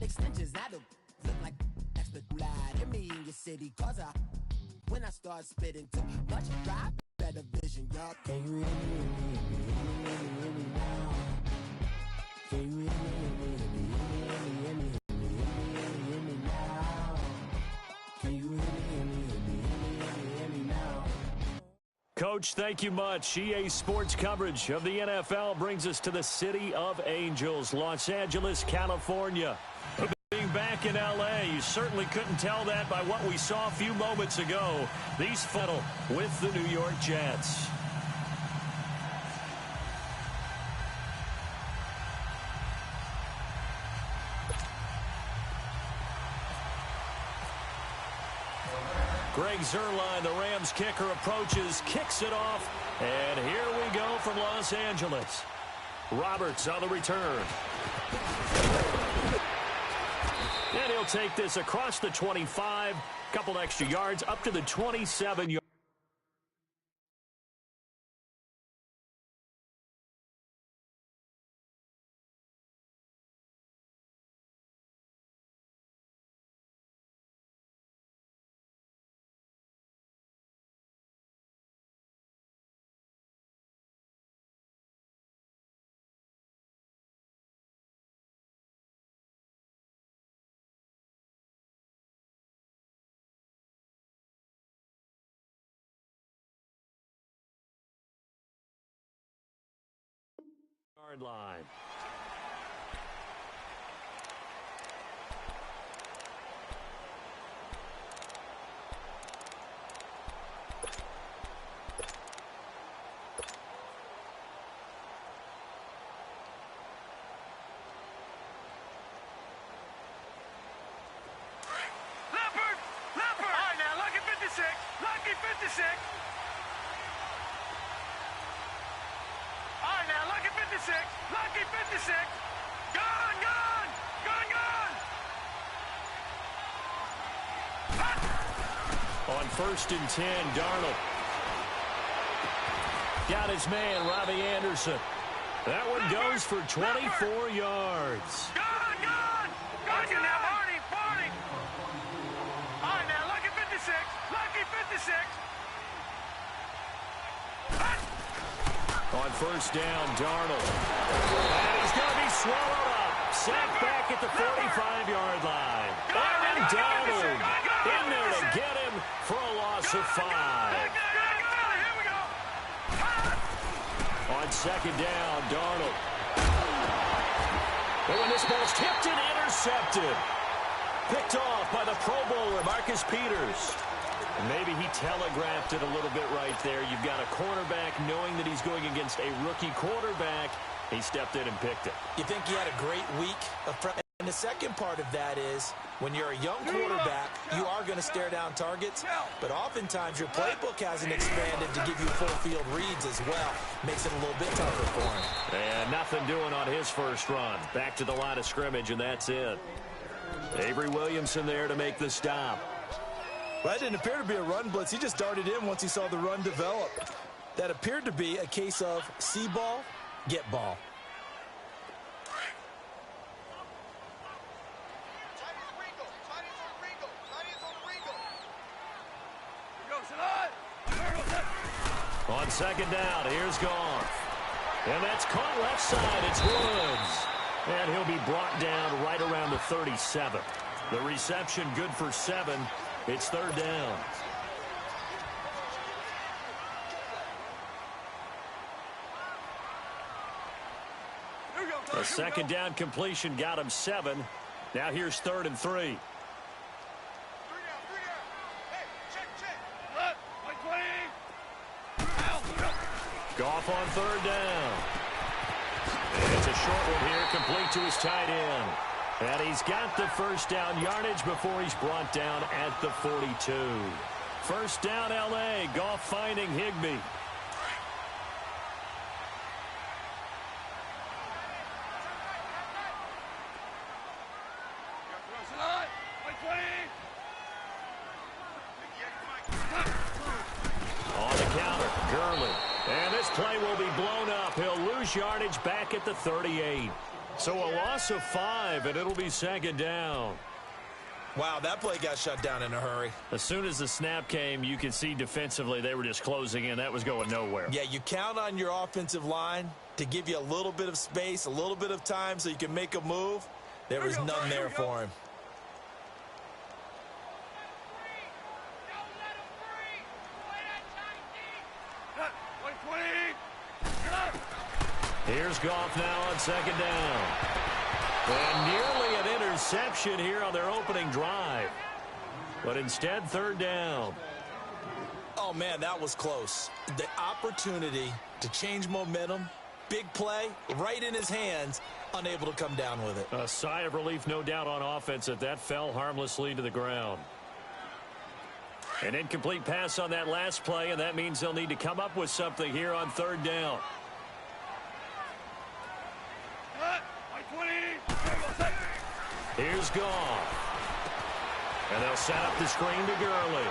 extensions that'll look like extra light in me in your city. Cause when I start spitting too much rap, better vision, y'all. Can you hear me now? Can you hear me now? Can you hear me now? Coach, thank you much. EA Sports coverage of the NFL brings us to the City of Angels, Los Angeles, California. Being back in L.A., you certainly couldn't tell that by what we saw a few moments ago. These fiddle with the New York Jets. Greg Zuerlein, the Rams kicker, approaches, kicks it off, and here we go from Los Angeles. Roberts on the return. And he'll take this across the 25, couple extra yards, up to the 27-yard. Line. Leopard! All right, now, lucky 56. Lucky 56. All right, now, lucky 56. Lucky 56. Gone! On 1st and 10, Darnold. Got his man, Robbie Anderson. That one goes for 24 yards. Gone! Got you now, Barney! All right, now, lucky 56. Lucky 56. On 1st down, Darnold. And he's going to be swallowed up. Sacked back at the 45-yard line. And Darnold in there to get him for a loss of 5. On 2nd down, Darnold. But when this ball's tipped and intercepted. Picked off by the Pro Bowler, Marcus Peters. And maybe he telegraphed it a little bit right there. You've got a cornerback knowing that he's going against a rookie quarterback. He stepped in and picked it. You think he had a great week of prep. And the second part of that is when you're a young quarterback, you are going to stare down targets. But oftentimes your playbook hasn't expanded to give you full field reads as well. Makes it a little bit tougher for him. And nothing doing on his first run. Back to the line of scrimmage, and that's it. Avery Williamson there to make the stop. Well, that didn't appear to be a run blitz. He just darted in once he saw the run develop. That appeared to be a case of see ball, get ball. On 2nd down, here's Goff. And that's caught left side. It's Woods. And he'll be brought down right around the 37. The reception good for 7. It's 3rd down. A 2nd down completion got him 7. Now here's 3rd and 3. Goff on 3rd down. And it's a short one here, complete to his tight end. And he's got the first down yardage before he's brought down at the 42. First down, L.A. Goff finding Higbee. On the counter, Gurley. And this play will be blown up. He'll lose yardage back at the 38. So a loss of 5, and it'll be second down. Wow, that play got shut down in a hurry. As soon as the snap came, you could see defensively they were just closing in. That was going nowhere. Yeah, you count on your offensive line to give you a little bit of space, a little bit of time so you can make a move. There was none there for him. Here's Goff now on second down. And nearly an interception here on their opening drive. But instead, third down. Oh, man, that was close. The opportunity to change momentum, big play, right in his hands, unable to come down with it. A sigh of relief, no doubt, on offense that fell harmlessly to the ground. An incomplete pass on that last play, and that means they'll need to come up with something here on third down. Here's Goff. And they'll set up the screen to Gurley.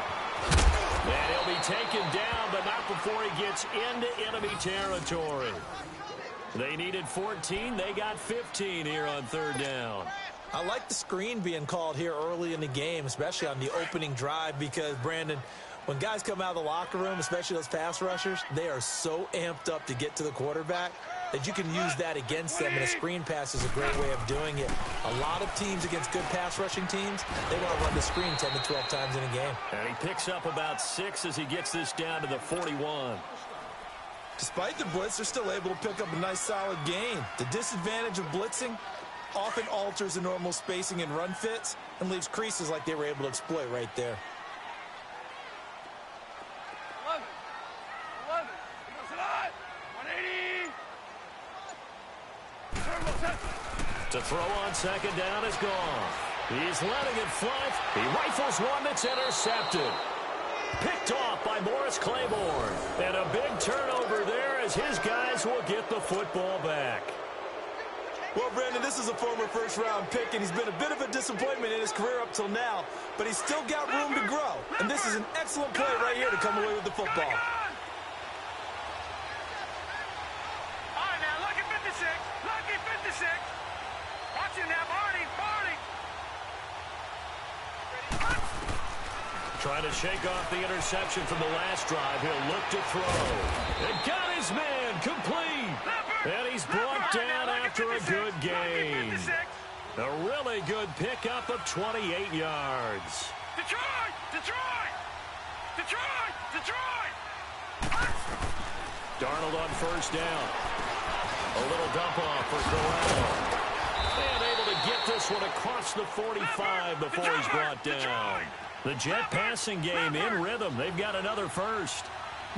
And he'll be taken down, but not before he gets into enemy territory. They needed 14. They got 15 here on third down. I like the screen being called here early in the game, especially on the opening drive, because, Brandon, when guys come out of the locker room, especially those pass rushers, they are so amped up to get to the quarterback that you can use that against them, and a screen pass is a great way of doing it. A lot of teams against good pass rushing teams, they want to run the screen 10 to 12 times in a game. And he picks up about 6 as he gets this down to the 41. Despite the blitz, they're still able to pick up a nice solid gain. The disadvantage of blitzing often alters the normal spacing and run fits and leaves creases like they were able to exploit right there. 180. To throw on second down is Goff. He's letting it fly. He rifles one that's intercepted. Picked off by Morris Claiborne. And a big turnover there as his guys will get the football back. Well, Brandon, this is a former first-round pick, and he's been a bit of a disappointment in his career up till now, but he's still got room to grow. And this is an excellent play right here to come away with the football. All right, now, lucky 56. Lucky 56. Watch him now, Barney. Trying to shake off the interception from the last drive. He'll look to throw. And got his man complete. And he's brought down after a good gain. A really good pickup of 28 yards. Detroit! Darnold on first down. A little dump off for Corral. And able to get this one across the 45 before he's brought down. The Jet passing game in rhythm. They've got another first.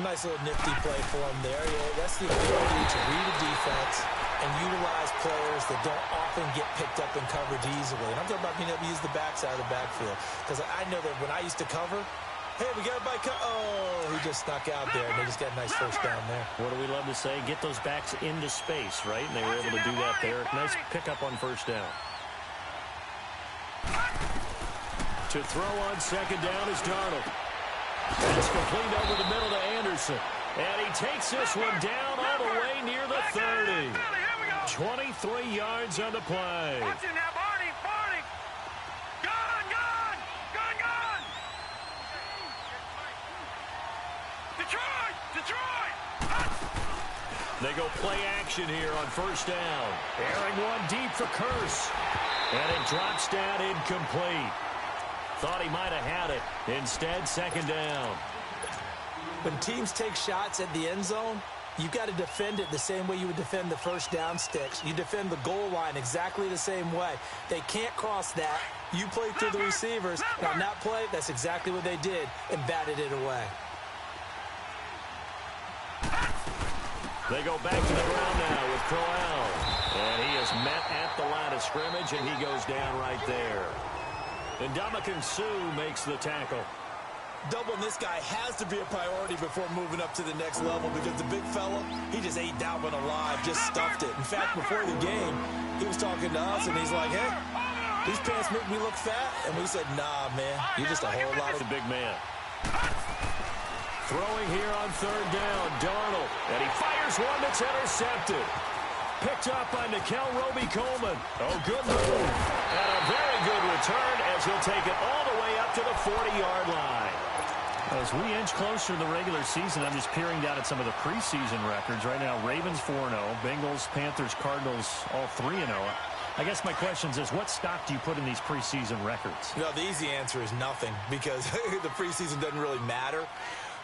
Nice little nifty play for him there. Yeah, that's the ability to read a defense and utilize players that don't often get picked up in coverage easily. And I'm talking about being able to use the backside of the backfield. Because I know that when I used to cover, hey, we got a bike. Oh, he just snuck out there, and they just got a nice first down there. What do we love to say? Get those backs into space, right? And they were able to do that there. Nice pickup on first down. To throw on second down is Darnold. It's complete over the middle to Anderson. And he takes this one down all the way near the 30. 23 yards on the play. Watch him now, Barney. Gone. Detroit. They go play action here on first down. Airing one deep for Curse. And it drops down incomplete. Thought he might have had it. Instead, second down. When teams take shots at the end zone, you've got to defend it the same way you would defend the first down sticks. You defend the goal line exactly the same way. They can't cross that. You play through the receivers. Now, on that play, that's exactly what they did and batted it away. They go back to the ground now with Corral. And he is met at the line of scrimmage, and he goes down right there. And Ndamukong Suh makes the tackle. Doubling this guy has to be a priority before moving up to the next level because the big fella, he just ate Dalvin alive, just stuffed it. In fact, before the game, he was talking to us, and he's like, hey, these pants make me look fat. And we said, nah, man, you're just a whole lot of a big man. Throwing here on third down, Darnold. And he fires one that's intercepted. Picked up by Nickel Roby-Coleman. Oh, good move. And a very good return as he'll take it all the way up to the 40-yard line. As we inch closer to the regular season, I'm just peering down at some of the preseason records. Right now, Ravens 4-0, Bengals, Panthers, Cardinals all 3-0. I guess my question is, what stock do you put in these preseason records? No, the easy answer is nothing, because the preseason doesn't really matter.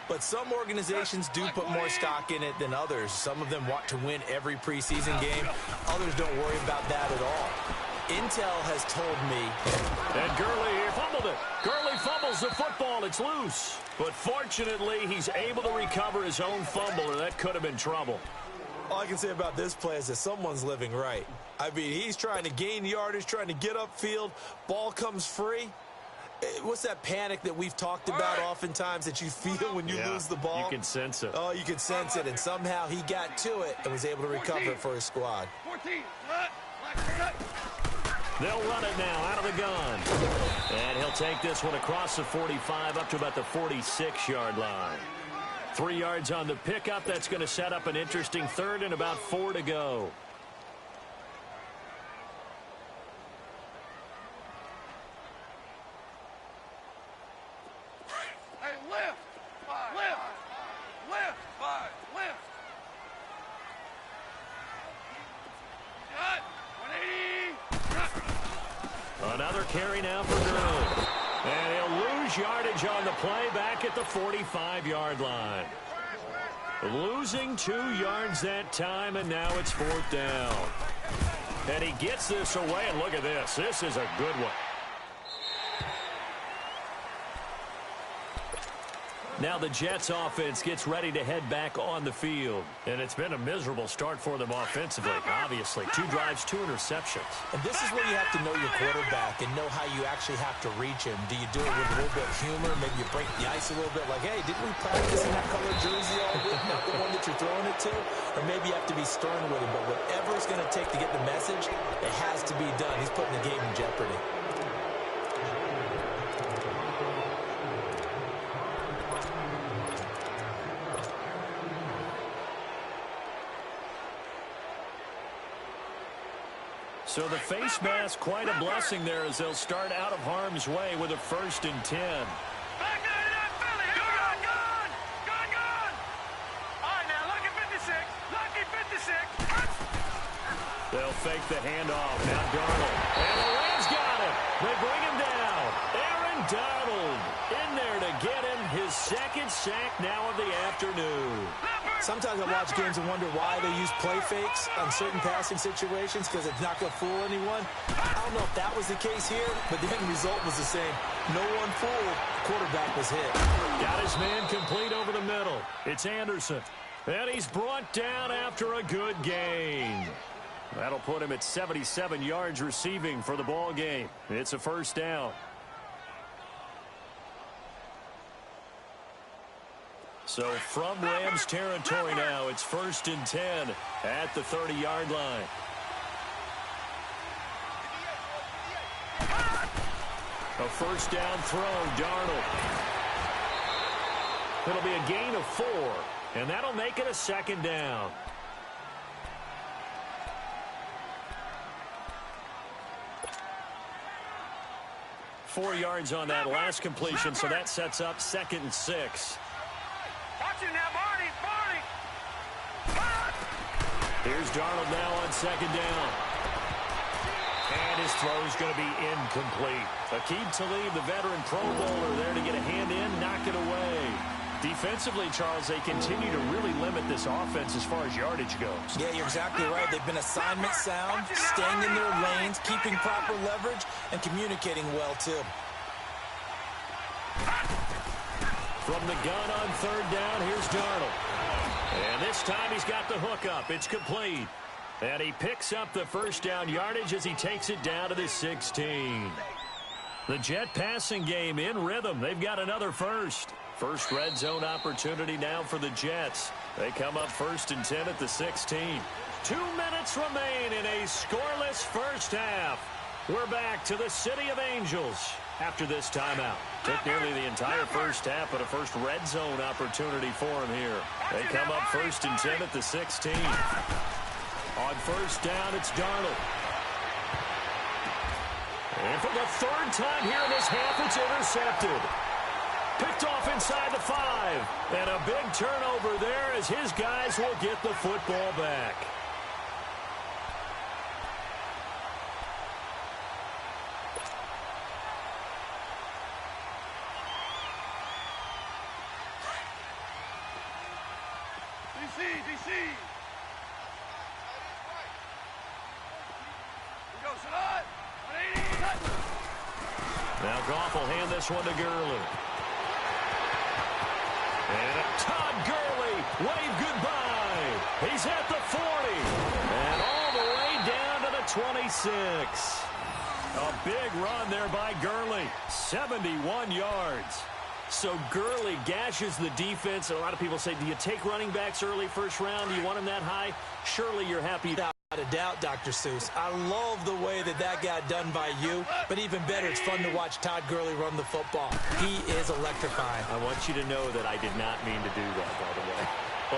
But some organizations do put more stock in it than others. Some of them want to win every preseason game. Others don't worry about that at all. Intel has told me. And Gurley fumbled it. Gurley fumbles the football. It's loose. But fortunately, he's able to recover his own fumble, or that could have been trouble. All I can say about this play is that someone's living right. I mean, he's trying to gain yardage, trying to get upfield. Ball comes free. What's that panic that we've talked about oftentimes that you feel when you lose the ball? You can sense it. Oh, you can sense it. And somehow he got to it and was able to recover it for his squad. 14. They'll run it now out of the gun. And he'll take this one across the 45 up to about the 46-yard line. 3 yards on the pickup. That's going to set up an interesting third and about 4 to go. Hey, lift. Lift. Lift. Lift. Cut. 180. Another carry now for Gurley. And he'll lose yardage on the play back at the 45-yard line. Losing 2 yards that time, and now it's 4th down. And he gets this away, and look at this. This is a good one. Now the Jets offense gets ready to head back on the field. And it's been a miserable start for them offensively, obviously. 2 drives, 2 interceptions. And this is where you have to know your quarterback and know how you actually have to reach him. Do you do it with a little bit of humor? Maybe you break the ice a little bit like, hey, didn't we practice in that colored jersey all week, not the one that you're throwing it to? Or maybe you have to be stern with him. But whatever it's going to take to get the message, it has to be done. He's putting the game in jeopardy. So the face mask, quite a blessing there as they'll start out of harm's way with a 1st and 10. Back into that Philly. Gun. All right, now, lucky 56. Lucky 56. They'll fake the handoff. Now Darnold. And the Rams got him. They bring him down. Aaron Donald in there to get him. His 2nd sack now of the afternoon. Sometimes I watch games and wonder why they use play fakes on certain passing situations because it's not going to fool anyone. I don't know if that was the case here, but the end result was the same. No one fooled. Quarterback was hit. Got his man complete over the middle. It's Anderson. And he's brought down after a good gain. That'll put him at 77 yards receiving for the ball game. It's a 1st down. So from Rams territory now, it's 1st and 10 at the 30-yard line. A 1st down throw, Darnold. It'll be a gain of 4, and that'll make it a 2nd down. Four yards on that last completion, so that sets up 2nd and 6. Watch it now, Barney. Here's Darnold now on 2nd down. And his throw's going to be incomplete. Aqib Talib, the veteran Pro Bowler, there to get a hand in, knock it away. Defensively, Charles, they continue to really limit this offense as far as yardage goes. Yeah, you're exactly right. They've been assignment sound, staying in their lanes, keeping proper leverage, and communicating well, too. From the gun on 3rd down, here's Darnold. And this time he's got the hook up. It's complete. And he picks up the 1st down yardage as he takes it down to the 16. The Jet passing game in rhythm. They've got another 1st. First red zone opportunity now for the Jets. They come up 1st and 10 at the 16. 2 minutes remain in a scoreless 1st half. We're back to the City of Angels after this timeout. Took nearly the entire 1st half, but a first red zone opportunity for him here. They come up 1st and 10 at the 16. On first down, it's Darnold. And for the third time here in this half, it's intercepted. Picked off inside the 5. And a big turnover there as his guys will get the football back. DC. Go, Salah. 180. Now Goff will hand this one to Gurley. And Todd Gurley, wave goodbye. He's at the 40. And all the way down to the 26. A big run there by Gurley. 71 yards. So Gurley gashes the defense. A lot of people say, do you take running backs early first round? Do you want them that high? Surely you're happy. Without a doubt, Dr. Seuss. I love the way that got done by you, but even better, it's fun to watch Todd Gurley run the football. He is electrifying. I want you to know that I did not mean to do that, by the way.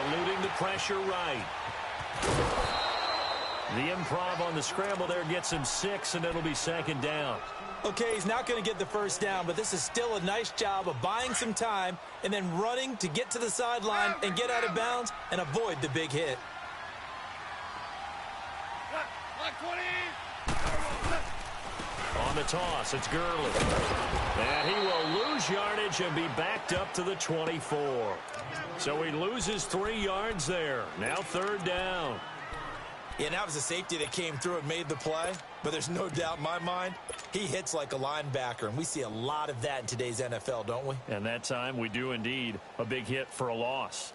Eluding the pressure right. The improv on the scramble there gets him 6, and it'll be second down. Okay, he's not going to get the first down, but this is still a nice job of buying some time and then running to get to the sideline and get out of bounds and avoid the big hit. On the toss, it's Gurley. And he will lose yardage and be backed up to the 24. So he loses 3 yards there. Now third down. Yeah, and that was a safety that came through and made the play. But there's no doubt in my mind, he hits like a linebacker. And we see a lot of that in today's NFL, don't we? And that time we do indeed. A big hit for a loss.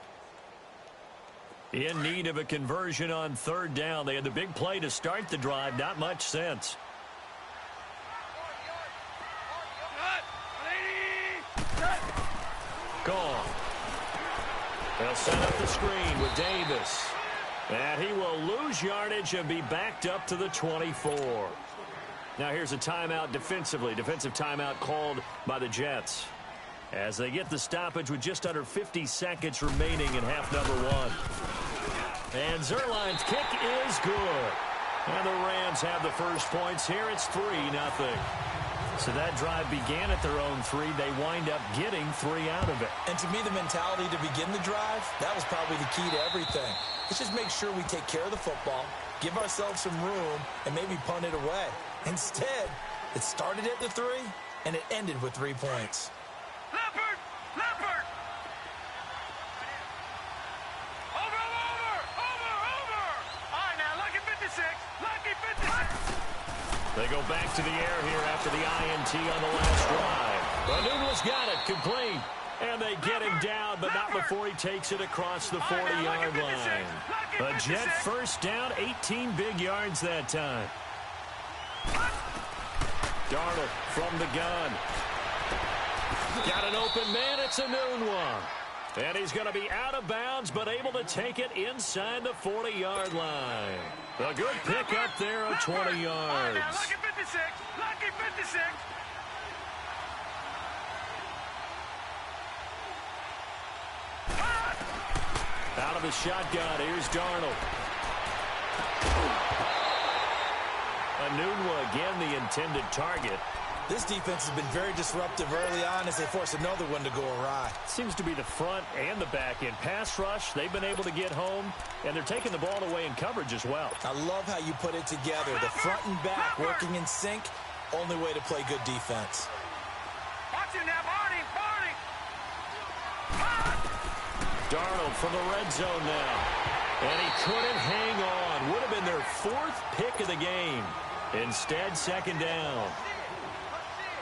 In need of a conversion on third down. They had the big play to start the drive. Not much sense. Gone. They'll set up the screen with Davis. And he will lose yardage and be backed up to the 24. Now here's a timeout defensively. Defensive timeout called by the Jets. As they get the stoppage with just under 50 seconds remaining in half number 1. And Zerline's kick is good. And the Rams have the first points here. It's 3-0. So that drive began at their own 3. They wind up getting 3 out of it. And to me, the mentality to begin the drive, that was probably the key to everything. Let's just make sure we take care of the football, give ourselves some room, and maybe punt it away. Instead, it started at the 3, and it ended with 3 points. Leopard! Over! All right, now, lucky 56. They go back to the air here after the INT on the last drive. Anunwa's got it, complete. And they get him down, but not before he takes it across the 40-yard line. A Jet first down, 18 big yards that time. Darnold from the gun. Got an open man, it's Anunwa. And he's going to be out of bounds, but able to take it inside the 40-yard line. A good pick up there of 20 yards. Lucky 56. Out of the shotgun, here's Darnold. Anunwa again the intended target. This defense has been very disruptive early on as they force another one to go awry. Seems to be the front and the back end. Pass rush, they've been able to get home, and they're taking the ball away in coverage as well. I love how you put it together. The front and back working in sync, only way to play good defense. Watch it now, Barney! Darnold from the red zone now. And he couldn't hang on. Would have been their 4th pick of the game. Instead, second down.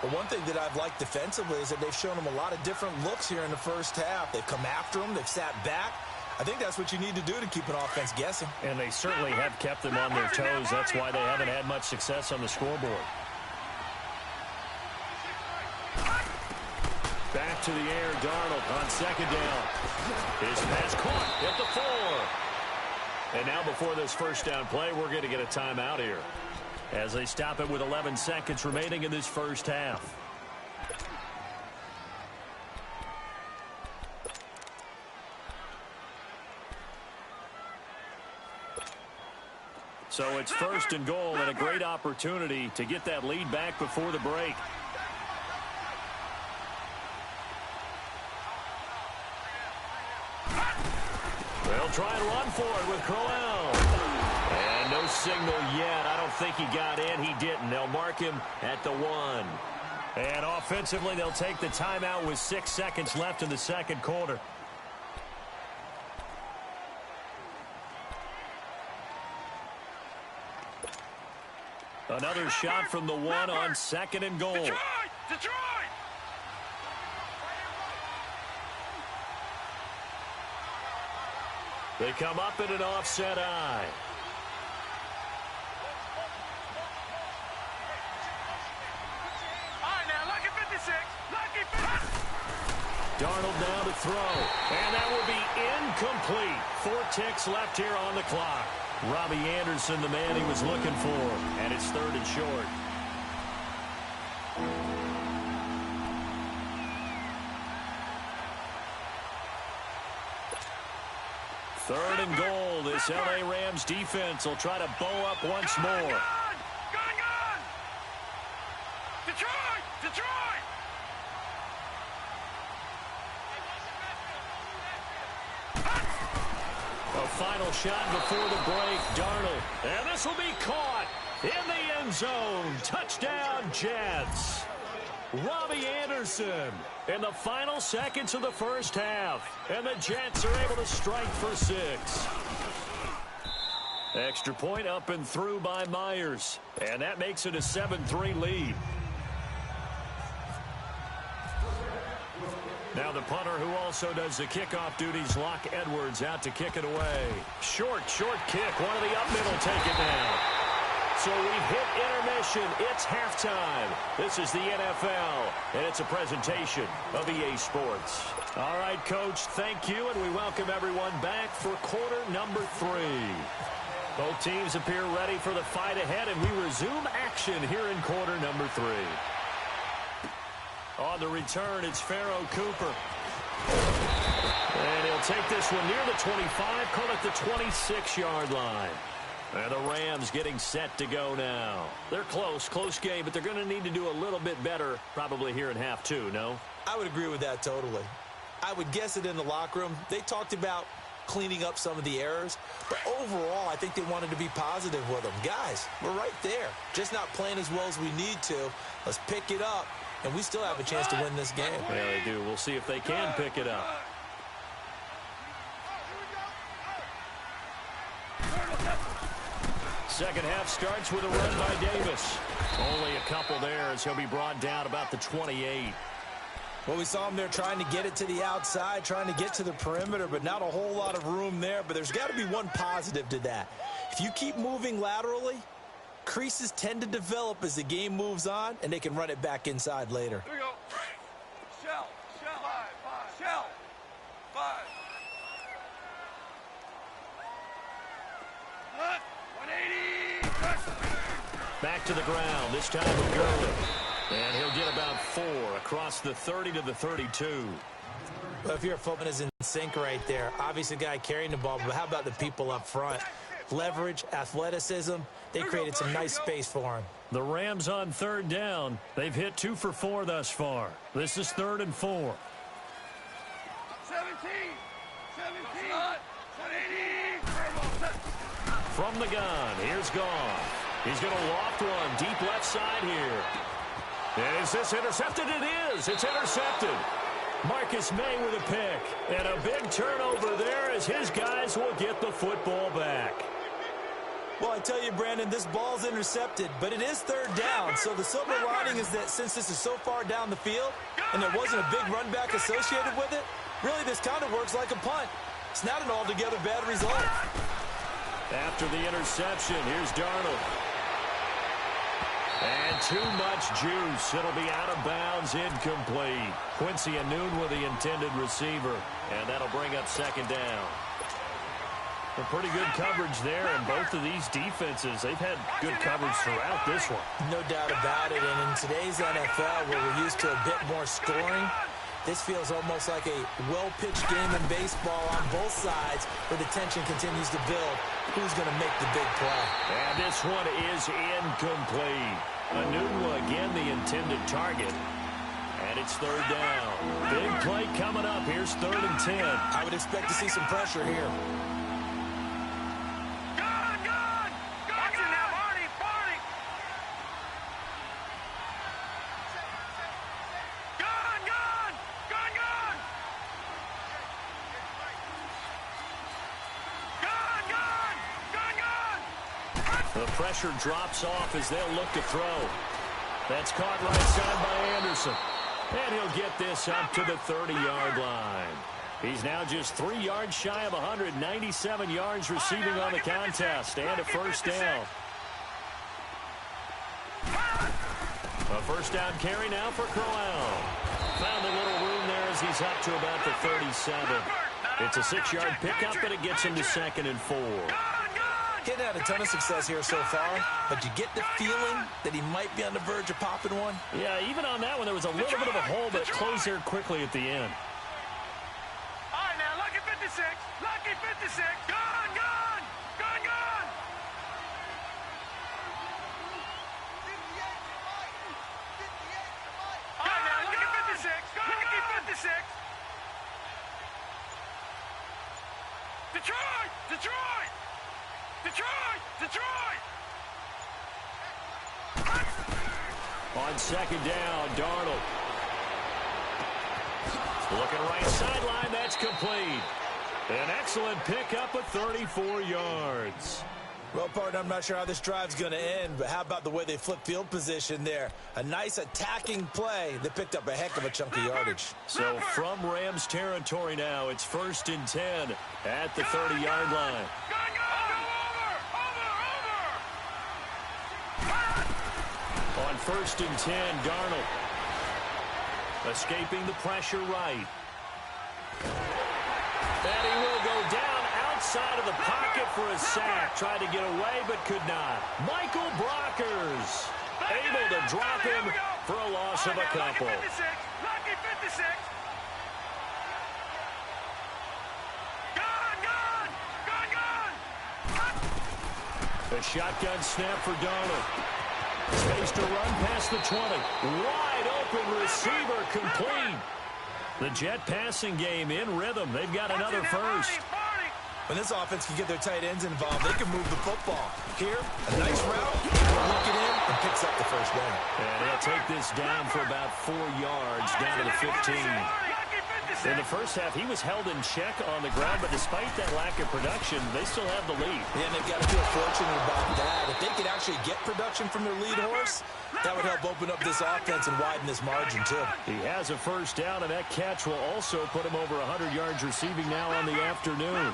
But one thing that I've liked defensively is that they've shown them a lot of different looks here in the first half. They've come after them. They've sat back. I think that's what you need to do to keep an offense guessing. And they certainly have kept them on their toes. That's why they haven't had much success on the scoreboard. Back to the air, Darnold on second down. His pass caught at the 4. And now before this first down play, we're going to get a timeout here as they stop it with 11 seconds remaining in this first half. So it's first and goal and a great opportunity to get that lead back before the break. They'll try and run for it with Crowell. And no signal yet. I don't think he got in. He didn't. They'll mark him at the 1. And offensively, they'll take the timeout with 6 seconds left in the second quarter. Another shot from the 1 on second and goal. Detroit! They come up in an offset eye. All right, now, lucky 56. Lucky 56. Darnold now to throw. And that will be incomplete. 4 ticks left here on the clock. Robbie Anderson, the man he was looking for. And it's third and short. Third and goal. This LA Rams defense will try to bow up once more. Gone! Detroit! A final shot before the break. Darnold. And this will be caught in the end zone. Touchdown, Jets. Robbie Anderson in the final seconds of the first half. And the Jets are able to strike for 6. Extra point up and through by Myers. And that makes it a 7-3 lead. Now the punter who also does the kickoff duties, Locke Edwards, out to kick it away. Short kick. One of the up middle take it down. So we've hit intermission. It's halftime. This is the NFL, and it's a presentation of EA Sports. All right, Coach, thank you, and we welcome everyone back for quarter number 3. Both teams appear ready for the fight ahead, and we resume action here in quarter number 3. On the return, it's Pharaoh Cooper. And he'll take this one near the 25, call it the 26-yard line. And the Rams getting set to go now. They're close game, but they're going to need to do a little bit better probably here in half 2, no? I would agree with that totally. I would guess it in the locker room. They talked about cleaning up some of the errors, but overall, I think they wanted to be positive with them. Guys, we're right there. Just not playing as well as we need to. Let's pick it up, and we still have a chance to win this game. Yeah, they do. We'll see if they can pick it up. Second half starts with a run by Davis. Only a couple there as he'll be brought down about the 28. Well, we saw him there trying to get it to the outside, trying to get to the perimeter, but not a whole lot of room there. But there's got to be one positive to that. If you keep moving laterally, creases tend to develop as the game moves on, and they can run it back inside later. Here we go. Shell. 180. Back to the ground, this time with Gurley. And he'll get about 4 across the 30 to the 32. Well, if your footman is in sync right there, obviously the guy carrying the ball, but how about the people up front? Leverage, athleticism, they created some nice space for him. The Rams on third down. They've hit 2 for 4 thus far. This is 3rd and 4. 17. 180. From the gun, here's Goff. He's going to loft one deep left side here. And is this intercepted? It is. It's intercepted. Marcus May with a pick. And a big turnover there as his guys will get the football back. Well, I tell you, Brandon, this ball's intercepted, but it is 3rd down. So the silver lining is that since this is so far down the field and there wasn't a big run back associated with it, really this kind of works like a punt. It's not an altogether bad result. After the interception, here's Darnold. And too much juice. It'll be out of bounds, incomplete. Quincy Anoon with the intended receiver. And that'll bring up 2nd down. A pretty good coverage there, and both of these defenses, they've had good coverage throughout this one. No doubt about it, and in today's NFL, where we're used to a bit more scoring, This feels almost like a well-pitched game in baseball on both sides where the tension continues to build. Who's going to make the big play? And this one is incomplete. Anu again the intended target. And it's third down. Big play coming up. Here's 3rd and 10. I would expect to see some pressure here. The pressure drops off as they'll look to throw. That's caught right side by Anderson. And he'll get this up to the 30-yard line. He's now just 3 yards shy of 197 yards receiving on the contest. And a first down. A first down carry now for Crowell. Found a little room there as he's up to about the 37. It's a 6-yard pickup, but it gets him to 2nd and 4. He's had a ton of success here so far, but you get the feeling that he might be on the verge of popping one. Yeah, even on that one, there was a little bit of a hole, but it closed there quickly at the end. All right, now, lucky 56. Lucky 56. Gone, gone. Gone, gone. All right, now, lucky 56. Lucky 56. Detroit! Detroit! Detroit! Detroit! On 2nd down, Darnold. Looking right sideline, that's complete. An excellent pickup of 34 yards. Well, partner, I'm not sure how this drive's going to end, but how about the way they flip field position there? A nice attacking play that picked up a heck of a chunk of yardage. So from Rams territory now, it's 1st and 10 at the 30-yard line. On 1st and 10, Darnold escaping the pressure right. And he will go down outside of the pocket for a sack. Tried to get away, but could not. Michael Brockers able to drop him for a loss of a couple. Lucky 56. Gone, gone. Gone, gone. A shotgun snap for Darnold. Space to run past the 20. Wide open receiver complete. The Jet passing game in rhythm. They've got another first. When this offense can get their tight ends involved, they can move the football. Here, a nice route, look it in, and picks up the first down. And he'll take this down for about 4 yards, down to the 15. In the first half, he was held in check on the ground, but despite that lack of production, they still have the lead. Yeah, and they've got to feel fortunate about that. If they could actually get production from their lead horse, that would help open up this offense and widen this margin, too. He has a first down, and that catch will also put him over 100 yards receiving now on the afternoon.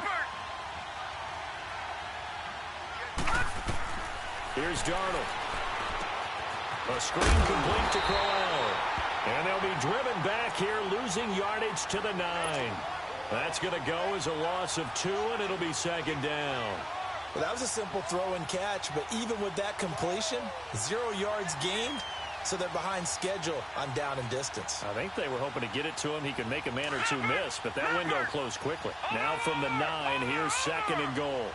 Here's Darnold. A screen complete to Crowell. And they'll be driven back here, losing yardage to the 9. That's going to go as a loss of 2, and it'll be 2nd down. Well, that was a simple throw and catch, but even with that completion, 0 yards gained, so they're behind schedule on down and distance. I think they were hoping to get it to him. He could make a man or two miss, but that window closed quickly. Now from the 9, here's 2nd and goal.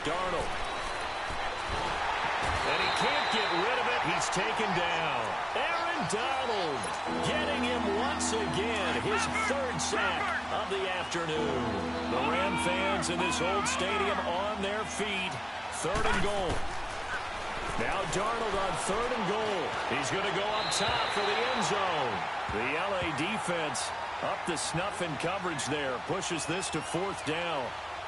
Darnold. And he can't get rid of it. He's taken down. Aaron Donald getting him once again. His 3rd sack of the afternoon. The Ram fans in this old stadium on their feet. 3rd and goal. Now Darnold on 3rd and goal. He's going to go up top for the end zone. The LA defense up to snuff in coverage there. Pushes this to 4th down.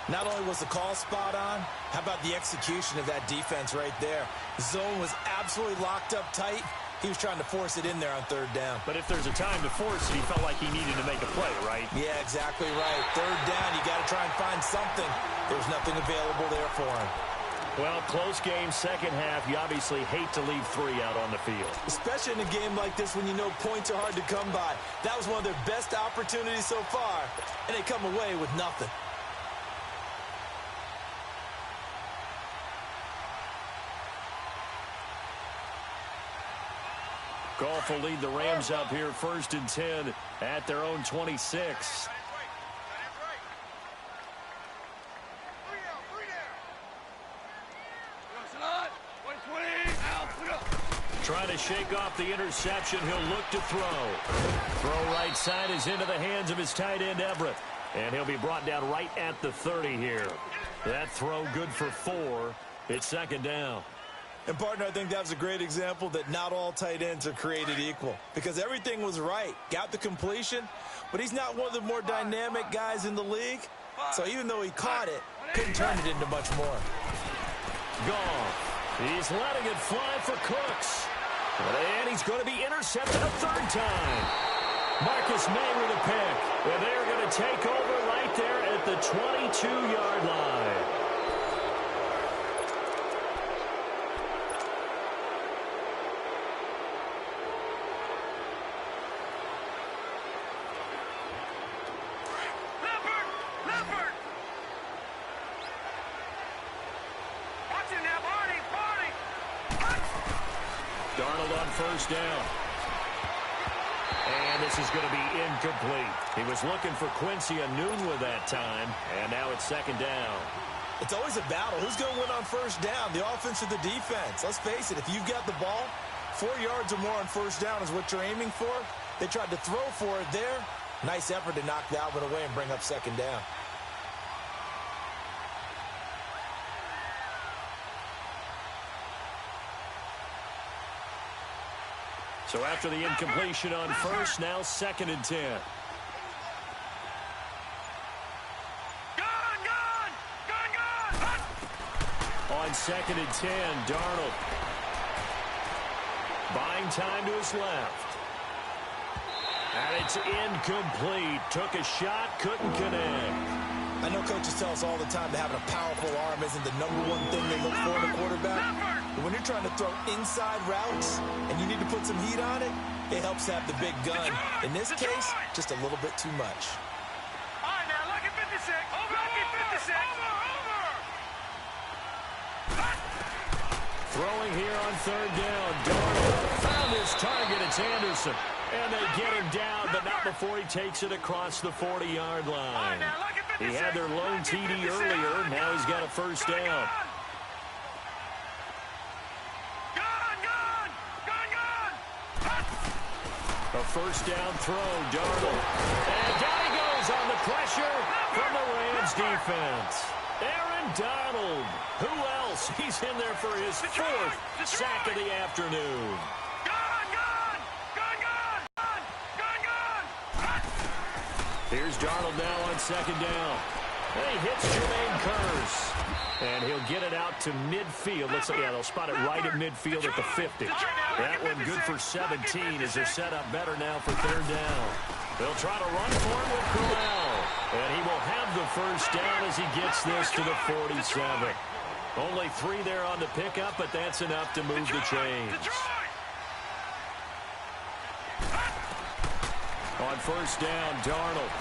Not only was the call spot on, how about the execution of that defense right there? The zone was absolutely locked up tight. He was trying to force it in there on 3rd down. But if there's a time to force it, he felt like he needed to make a play, right? Yeah, exactly right. 3rd down, you got to try and find something. There was nothing available there for him. Well, close game, 2nd half. You obviously hate to leave 3 out on the field. Especially in a game like this when you know points are hard to come by. That was one of their best opportunities so far, and they come away with nothing. Goff will lead the Rams up here 1st and 10 at their own 26. Trying to shake off the interception. He'll look to throw. Throw right side is into the hands of his tight end, Everett. And he'll be brought down right at the 30 here. That throw good for 4. It's 2nd down. And, partner, I think that was a great example that not all tight ends are created equal. Because everything was right. Got the completion, but he's not one of the more dynamic guys in the league. So even though he caught it, couldn't turn it into much more. Goff. He's letting it fly for Cooks. And he's going to be intercepted a 3rd time. Marcus May with a pick. And they're going to take over right there at the 22-yard line. Darnold on 1st down. And this is going to be incomplete. He was looking for Quincy Enunwa that time, and now it's 2nd down. It's always a battle. Who's going to win on 1st down, the offense or the defense? Let's face it, if you've got the ball, 4 yards or more on 1st down is what you're aiming for. They tried to throw for it there. Nice effort to knock that one away and bring up 2nd down. So after the incompletion on 1st, now 2nd and 10. On 2nd and 10, Darnold. Buying time to his left. And it's incomplete. Took a shot, couldn't connect. I know coaches tell us all the time that having a powerful arm isn't the #1 thing they look for in a quarterback. But when you're trying to throw inside routes and you need to put some heat on it, it helps to have the big gun. In this case, just a little bit too much. All right, now, lucky 56. Lucky 56. Throwing here on 3rd down. Darnold found his target. It's Anderson. And they get him down, but not before he takes it across the 40-yard line. He had their lone TD earlier. Now he's got a 1st down. A 1st down throw, Darnold. And down he goes on the pressure from the Rams defense. Aaron Donald. Who else? He's in there for his 4th sack of the afternoon. Here's Darnold now on 2nd down. And he hits Jermaine Kearse. And he'll get it out to midfield. Yeah, they'll spot it right at midfield at the 50. That one good for 17 as they're set up better now for 3rd down. They'll try to run for it with Corral. And he will have the 1st down as he gets this to the 47. Only 3 there on the pickup, but that's enough to move the chains. On 1st down, Darnold.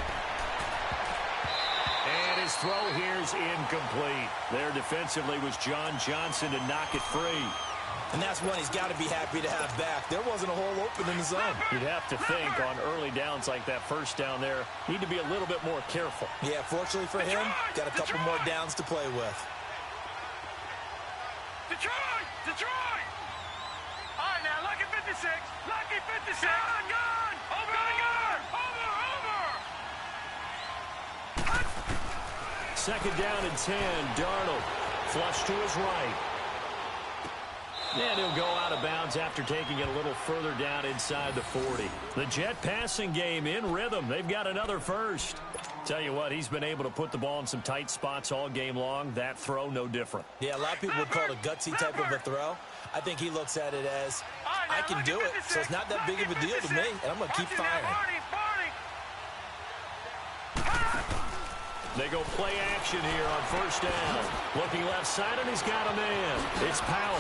And his throw here's incomplete. There defensively was John Johnson to knock it free. And that's one he's got to be happy to have back. There wasn't a hole open in the zone. You'd have to think on early downs like that 1st down there, need to be a little bit more careful. Yeah, fortunately for him, got a couple more downs to play with. Detroit! Detroit! All right, now, lucky 56. Lucky 56. Gone! Over! Gone! Over! 2nd down and 10. Darnold flush to his right. And he'll go out of bounds after taking it a little further down inside the 40. The Jet passing game in rhythm. They've got another 1st. Tell you what, he's been able to put the ball in some tight spots all game long. That throw, no different. Yeah, a lot of people would call it a gutsy type of a throw. I think he looks at it as, I can do it, so it's not that big of a deal to me, and I'm going to keep firing. They go play action here on 1st down. Looking left side, and he's got a man. It's Powell.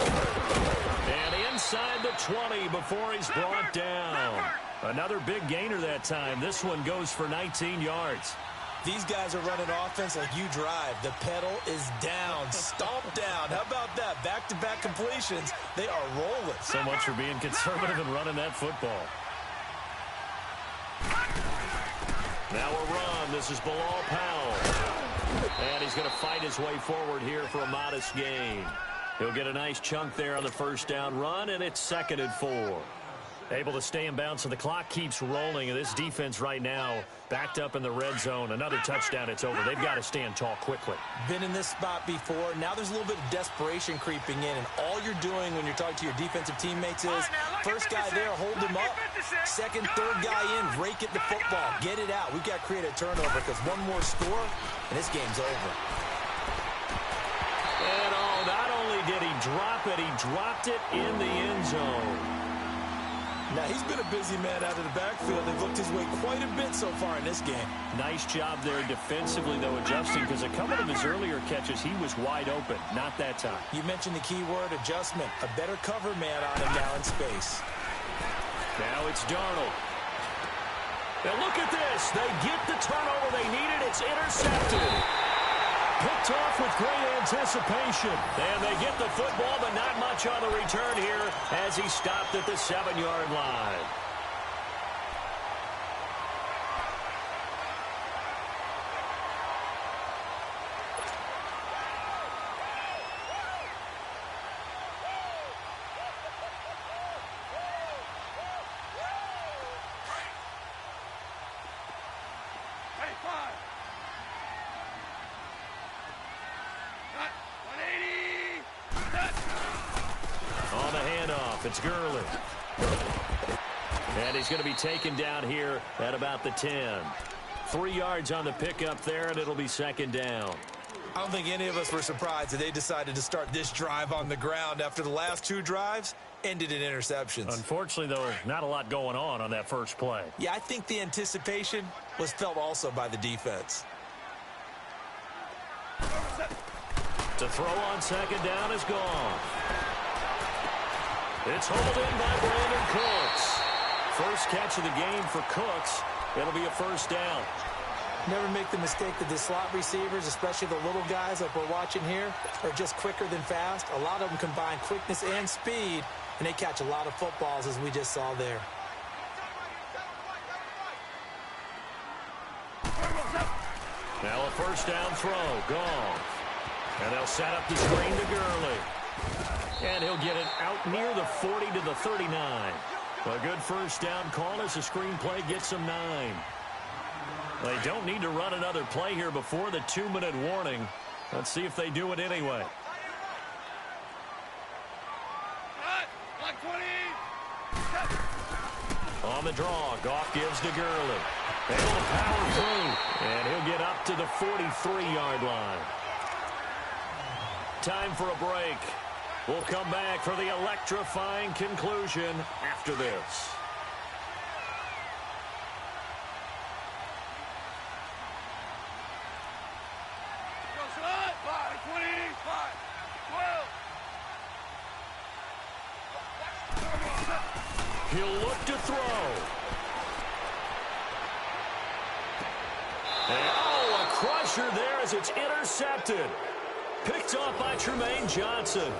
And inside the 20 before he's brought down. Another big gainer that time. This one goes for 19 yards. These guys are running offense like you drive. The pedal is down, stomped down. How about that? Back-to-back completions. They are rolling. So much for being conservative and running that football. Now a run. This is Bilal Powell. And he's going to fight his way forward here for a modest gain. He'll get a nice chunk there on the first down run, and it's 2nd and 4. Able to stay in bounds, so the clock keeps rolling. And this defense right now backed up in the red zone. Another touchdown, it's over. They've got to stand tall quickly. Been in this spot before. Now there's a little bit of desperation creeping in. And all you're doing when you're talking to your defensive teammates is, first guy there, hold him up. Second, third guy in, rake at the football. Get it out. We've got to create a turnover because one more score, and this game's over. And not only did he drop it, he dropped it in the end zone. Now, he's been a busy man out of the backfield. They've looked his way quite a bit so far in this game. Nice job there defensively, though, adjusting, because a couple of his earlier catches, he was wide open. Not that time. You mentioned the key word, adjustment. A better cover man on him now in space. Now it's Darnold. Now look at this. They get the turnover they needed. It's intercepted. Picked off with great anticipation. And they get the football, but not much on the return here as he stopped at the 7-yard line. It's Gurley. And he's going to be taken down here at about the 10. 3 yards on the pickup there, and it'll be 2nd down. I don't think any of us were surprised that they decided to start this drive on the ground after the last 2 drives ended in interceptions. Unfortunately, though, not a lot going on that first play. Yeah, I think the anticipation was felt also by the defense. To throw on 2nd down is gone. It's hauled in by Brandon Cooks. First catch of the game for Cooks. It'll be a 1st down. Never make the mistake that the slot receivers, especially the little guys like we're watching here, are just quicker than fast. A lot of them combine quickness and speed, and they catch a lot of footballs, as we just saw there. Now a 1st down throw. Gone. And they'll set up the screen to Gurley. And he'll get it out near the 40 to the 39. A good 1st down call as the screenplay gets them 9. They don't need to run another play here before the 2-minute warning. Let's see if they do it anyway. On the draw, Goff gives to Gurley. Able to power through, and he'll get up to the 43-yard line. Time for a break. We'll come back for the electrifying conclusion after this. He'll look to throw. And, a crusher there as it's intercepted. Picked off by Tremaine Johnson.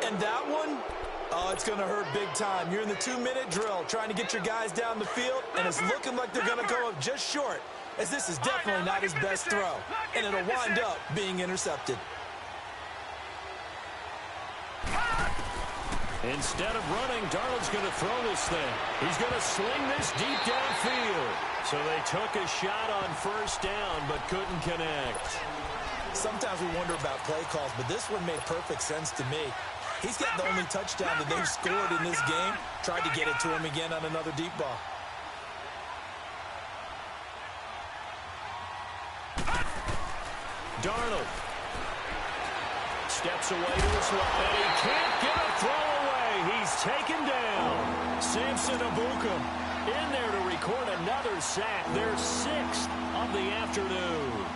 And that one, it's going to hurt big time. You're in the 2-minute drill trying to get your guys down the field, and it's looking like they're going to go up just short, as this is definitely not his best throw, and it'll wind up being intercepted. Instead of running, Darnold's going to throw this thing. He's going to sling this deep downfield. So they took a shot on 1st down, but couldn't connect. Sometimes we wonder about play calls, but this one made perfect sense to me. He's got the only touchdown that they've scored in this game. Tried to get it to him again on another deep ball. Darnold steps away to his left, and he can't get a throw away. He's taken down. Samson Abukum in there to record another sack. Their 6th of the afternoon.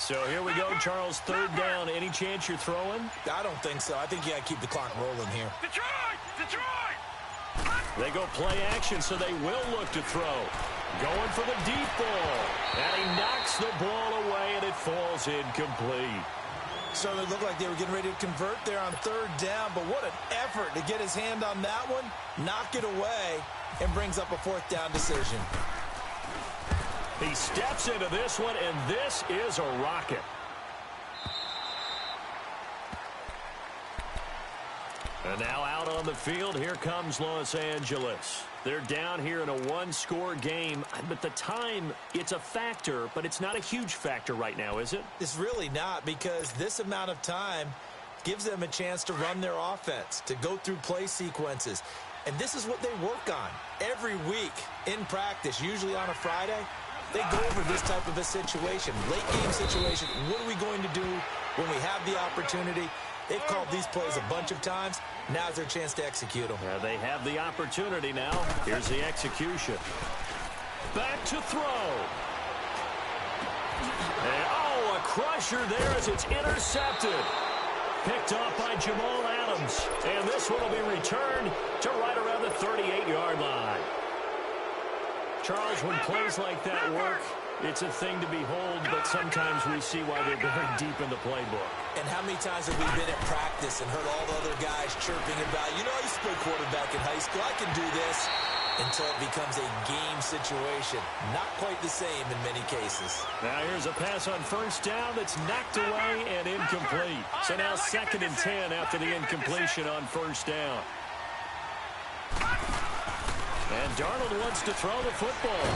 So here we go, Charles, third down. Any chance you're throwing? I don't think so. I think you got to keep the clock rolling here. Detroit! They go play action, so they will look to throw. Going for the deep ball. And he knocks the ball away, and it falls incomplete. So it looked like they were getting ready to convert there on third down, but what an effort to get his hand on that one, knock it away, and brings up a fourth down decision. He steps into this one, and this is a rocket. And now out on the field, here comes Los Angeles. They're down here in a one-score game, but the time, it's a factor, but it's not a huge factor right now, is it? It's really not, because this amount of time gives them a chance to run their offense, to go through play sequences. And this is what they work on every week in practice, usually on a Friday. They go over this type of a situation, late-game situation. What are we going to do when we have the opportunity? They've called these plays a bunch of times. Now's their chance to execute them. They have the opportunity now. Here's the execution. Back to throw. And, a crusher there as it's intercepted. Picked off by Jamal Adams. And this one will be returned to right around the 38-yard line. Charles, when plays like that work, it's a thing to behold, but sometimes we see why they're very deep in the playbook. And how many times have we been at practice and heard all the other guys chirping about, I used to play quarterback in high school, I can do this, until it becomes a game situation. Not quite the same in many cases. Now here's a pass on first down that's knocked away and incomplete. So now 2nd and 10 after the incompletion on first down. And Darnold wants to throw the football.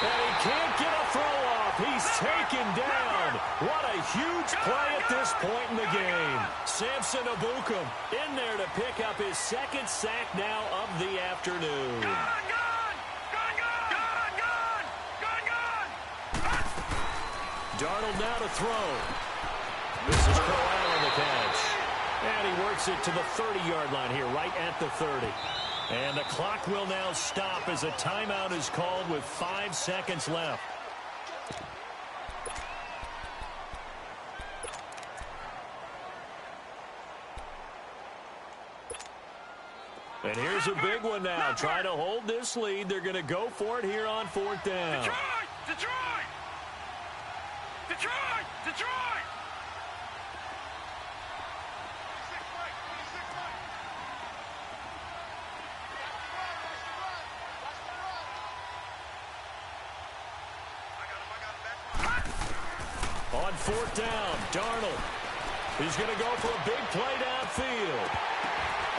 And he can't get a throw off. He's taken down. What a huge play at this point in the game. Samson Ebukam in there to pick up his 2nd sack now of the afternoon. Darnold now to throw. This is Crowell on the catch. And he works it to the 30-yard line here, right at the 30. And the clock will now stop as a timeout is called with 5 seconds left. And here's a big one now. Try to hold this lead. They're going to go for it here on 4th down. Detroit! On 4th down, Darnold. He's going to go for a big play downfield.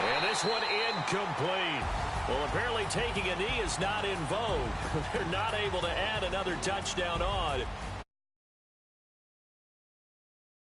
And this one incomplete. Well, apparently taking a knee is not in vogue. They're not able to add another touchdown on.